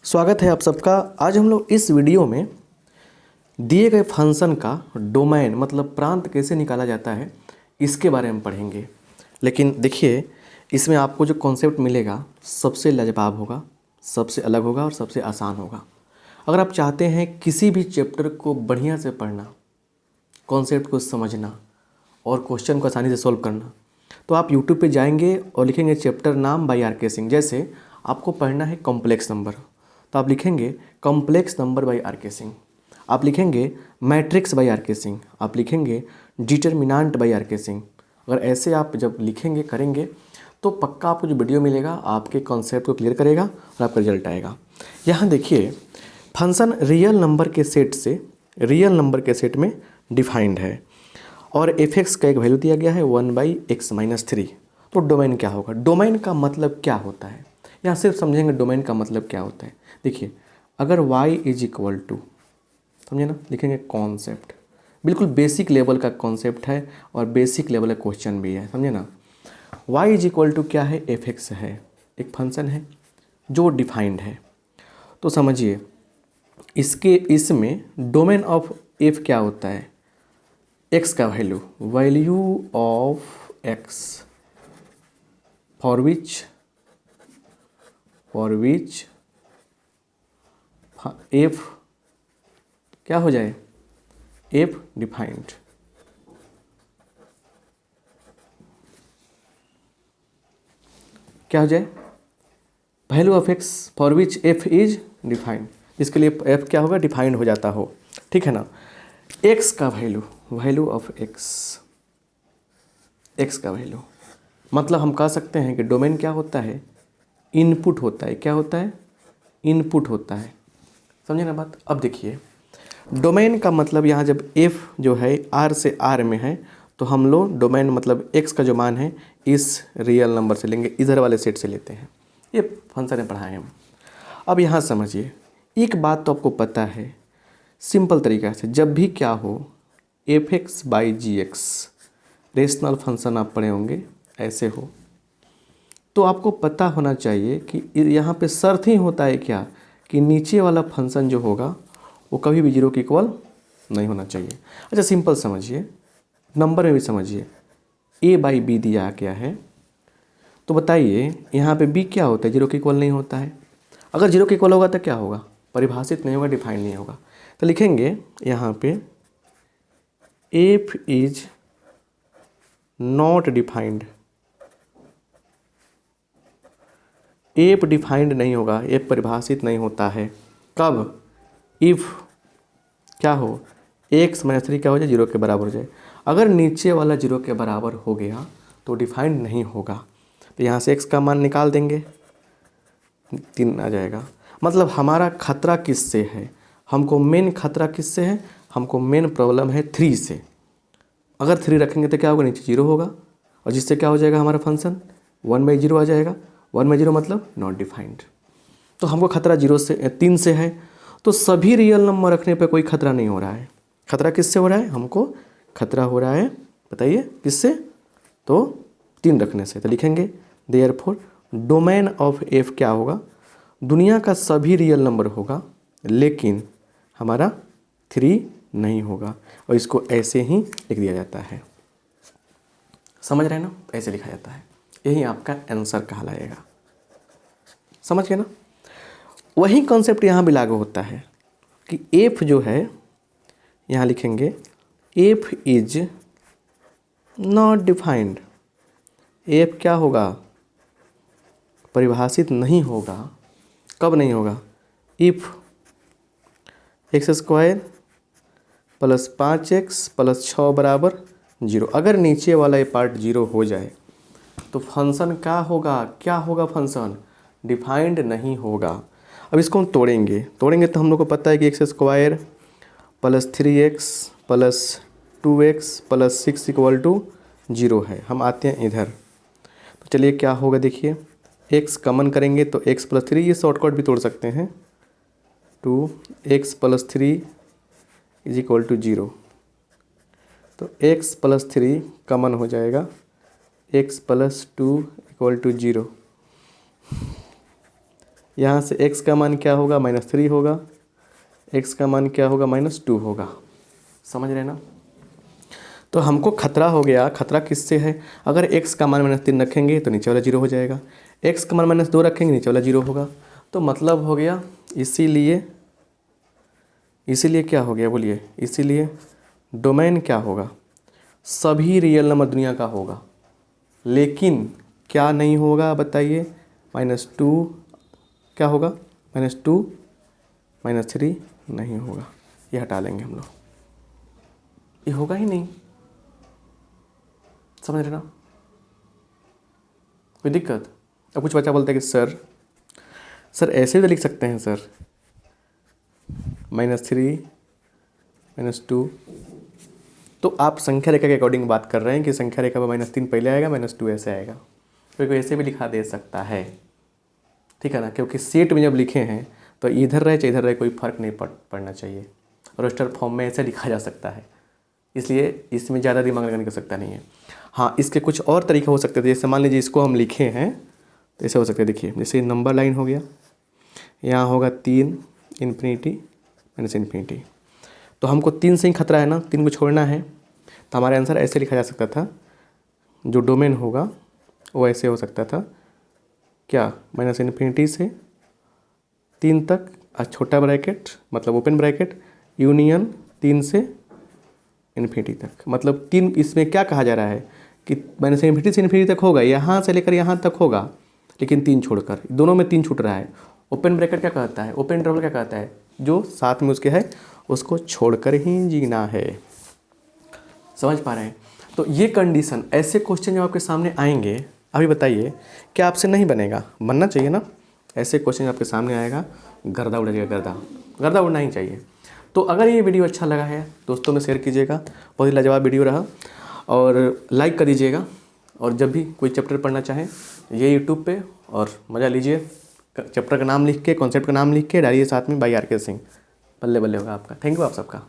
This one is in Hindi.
स्वागत है आप सबका। आज हम लोग इस वीडियो में दिए गए फंक्शन का डोमेन मतलब प्रांत कैसे निकाला जाता है इसके बारे में पढ़ेंगे। लेकिन देखिए, इसमें आपको जो कॉन्सेप्ट मिलेगा सबसे लाजवाब होगा, सबसे अलग होगा और सबसे आसान होगा। अगर आप चाहते हैं किसी भी चैप्टर को बढ़िया से पढ़ना, कॉन्सेप्ट को समझना और क्वेश्चन को आसानी से सॉल्व करना, तो आप यूट्यूब पे जाएंगे और लिखेंगे चैप्टर नाम बाय आर के सिंह। जैसे आपको पढ़ना है कॉम्प्लेक्स नंबर, तो आप लिखेंगे कॉम्प्लेक्स नंबर बाय आर के सिंह। आप लिखेंगे मैट्रिक्स बाय आर के सिंह। आप लिखेंगे डिटरमिनेंट बाय आर के सिंह। अगर ऐसे आप जब लिखेंगे करेंगे तो पक्का आपको जो वीडियो मिलेगा आपके कॉन्सेप्ट को क्लियर करेगा और आपका रिजल्ट आएगा। यहाँ देखिए, फंक्शन रियल नंबर के सेट में डिफाइंड है और f(x) का एक वैल्यू दिया गया है 1/x-3। तो डोमेन क्या होगा? डोमेन का मतलब क्या होता है, यहाँ सिर्फ समझेंगे डोमेन का मतलब क्या होता है। देखिए, अगर y = समझे ना, लिखेंगे कॉन्सेप्ट, बिल्कुल बेसिक लेवल का कॉन्सेप्ट है और बेसिक लेवल का क्वेश्चन भी है, समझे ना। y = क्या है? f(x) है, एक फंक्शन है जो डिफाइंड है। तो समझिए इसमें डोमेन ऑफ f क्या होता है? x का value of x for which f क्या हो जाए? f defined. क्या हो जाए? Value of x for which f is defined, इसके लिए f क्या होगा? डिफाइंड हो जाता हो, ठीक है ना। x का वैल्यू ऑफ x का वैल्यू मतलब हम कह सकते हैं कि डोमेन क्या होता है? इनपुट होता है। क्या होता है? इनपुट होता है, समझे ना बात। अब देखिए, डोमेन का मतलब यहाँ जब f जो है r से r में है तो हम लोग डोमेन मतलब x का जो मान है इस रियल नंबर से लेंगे, इधर वाले सेट से लेते हैं। ये फंक्शन में पढ़ाए हम। अब यहाँ समझिए, एक बात तो आपको पता है सिंपल तरीका से, जब भी क्या हो f(x/g(x) रेशनल फंक्शन आप पढ़े होंगे, ऐसे हो तो आपको पता होना चाहिए कि यहाँ पे शर्त ही होता है क्या कि नीचे वाला फंक्शन जो होगा वो कभी भी 0 के इक्वल नहीं होना चाहिए। अच्छा सिंपल समझिए, नंबर में भी समझिए, a/b दिया क्या है, तो बताइए यहाँ पे b क्या होता है? 0 के इक्वल नहीं होता है। अगर 0 के इक्वल होगा तो क्या होगा? परिभाषित नहीं होगा, डिफाइंड नहीं होगा। तो लिखेंगे यहाँ पे f is not defined. f defined नहीं होगा, f परिभाषित नहीं होता है। कब? इफ़ क्या हो? x-3 क्या हो जाए? 0 के बराबर हो जाए। अगर नीचे वाला 0 के बराबर हो गया तो डिफाइंड नहीं होगा। तो यहाँ से x का मान निकाल देंगे, 3 आ जाएगा। मतलब हमारा खतरा किससे है? हमको मेन खतरा किससे है? हमको मेन प्रॉब्लम है 3 से। अगर 3 रखेंगे तो क्या होगा? नीचे 0 होगा और जिससे क्या हो जाएगा? हमारा फंक्शन 1/0 आ जाएगा। 1/0 मतलब नॉट डिफाइंड। तो हमको खतरा 3 से है। तो सभी रियल नंबर रखने पे कोई खतरा नहीं हो रहा है। खतरा किससे हो रहा है? हमको खतरा हो रहा है, बताइए किससे? तो 3 रखने से। तो लिखेंगे देयरफॉर डोमेन ऑफ f क्या होगा? दुनिया का सभी रियल नंबर होगा लेकिन हमारा 3 नहीं होगा, और इसको ऐसे ही लिख दिया जाता है। समझ रहे हैं ना? ऐसे लिखा जाता है, यही आपका आंसर कहलाएगा। समझ गए ना? वही कॉन्सेप्ट यहाँ भी लागू होता है कि f जो है, यहाँ लिखेंगे f is not defined. f क्या होगा? परिभाषित नहीं होगा। कब नहीं होगा? If x² + 5x + 6 = 0। अगर नीचे वाला ये पार्ट 0 हो जाए तो फंक्शन क्या होगा? क्या होगा? फंक्शन डिफाइंड नहीं होगा। अब इसको हम तोड़ेंगे तो हम लोग को पता है कि x² + 3x + 2x + 6 = 0 है। हम आते हैं इधर, तो चलिए क्या होगा देखिए, x कॉमन करेंगे तो x + 3, ये शॉर्टकट भी तोड़ सकते हैं, 2x + 3 = 0। तो x + 3 कॉमन हो जाएगा, x + 2 = 0। यहाँ से x का मान क्या होगा, -3 होगा, x का मान क्या होगा, -2 होगा। समझ रहे ना। तो हमको खतरा हो गया। खतरा किससे है, अगर x का मान -3 रखेंगे तो नीचे वाला 0 हो जाएगा, x का मान -2 रखेंगे नीचे वाला 0 होगा। तो मतलब हो गया, इसीलिए क्या हो गया बोलिए, इसीलिए डोमेन क्या होगा, सभी रियल नंबर दुनिया का होगा। लेकिन क्या नहीं होगा बताइए, -2 क्या होगा, -2 -3 नहीं होगा। ये हटा लेंगे हम लोग, ये होगा ही नहीं। समझ रहे ना, कोई दिक्कत। अब कुछ बच्चा बोलता है कि सर ऐसे भी तो लिख सकते हैं सर, -3 -2। तो आप संख्या रेखा के अकॉर्डिंग बात कर रहे हैं कि संख्या रेखा पर -3 पहले आएगा, -2 ऐसे आएगा। कोई ऐसे भी लिखा दे सकता है, ठीक है ना, क्योंकि सेट में जब लिखे हैं तो इधर रहे चाहे इधर रहे कोई फ़र्क नहीं पड़ना चाहिए। रोस्टर फॉर्म में ऐसे लिखा जा सकता है, इसलिए इसमें ज़्यादा दिमाग लगाने की आवश्यकता नहीं है। हाँ, इसके कुछ और तरीके हो सकते थे। जैसे मान लीजिए इसको हम लिखे हैं तो ऐसे हो सकते हैं। देखिए जैसे नंबर लाइन हो गया, यहाँ होगा 3 इन्फिनिटी -इन्फिनिटी। तो हमको 3 से ही खतरा है ना, 3 को छोड़ना है। तो हमारा आंसर ऐसे लिखा जा सकता था, जो डोमेन होगा वो ऐसे हो सकता था, क्या, -इन्फिनिटी से 3 तक, छोटा ब्रैकेट मतलब ओपन ब्रैकेट, यूनियन 3 से इन्फिनिटी तक। मतलब 3, इसमें क्या कहा जा रहा है कि -इन्फिनिटी से इन्फिनिटी तक होगा, यहाँ से लेकर यहाँ तक होगा, लेकिन 3 छोड़कर, दोनों में 3 छूट रहा है। ओपन ब्रैकेट क्या कहता है, ओपन इंटरवल क्या कहता है, जो साथ में उसके है उसको छोड़कर ही जीना है। समझ पा रहे हैं। तो ये कंडीशन, ऐसे क्वेश्चन जब आपके सामने आएंगे, अभी बताइए क्या आपसे नहीं बनेगा, बनना चाहिए ना। ऐसे क्वेश्चन आपके सामने आएगा, गर्दा उड़ जाएगा, गर्दा उड़ना ही चाहिए। तो अगर ये वीडियो अच्छा लगा है दोस्तों में शेयर कीजिएगा, बहुत ही लाजवाब वीडियो रहा, और लाइक कर दीजिएगा। और जब भी कोई चैप्टर पढ़ना चाहें ये यूट्यूब पे, और मज़ा लीजिए। चैप्टर का नाम लिख के, कॉन्सेप्ट का नाम लिख के डालिए साथ में, बाई आर के सिंह। बल्ले बल्ले होगा आपका। थैंक यू आप सबका।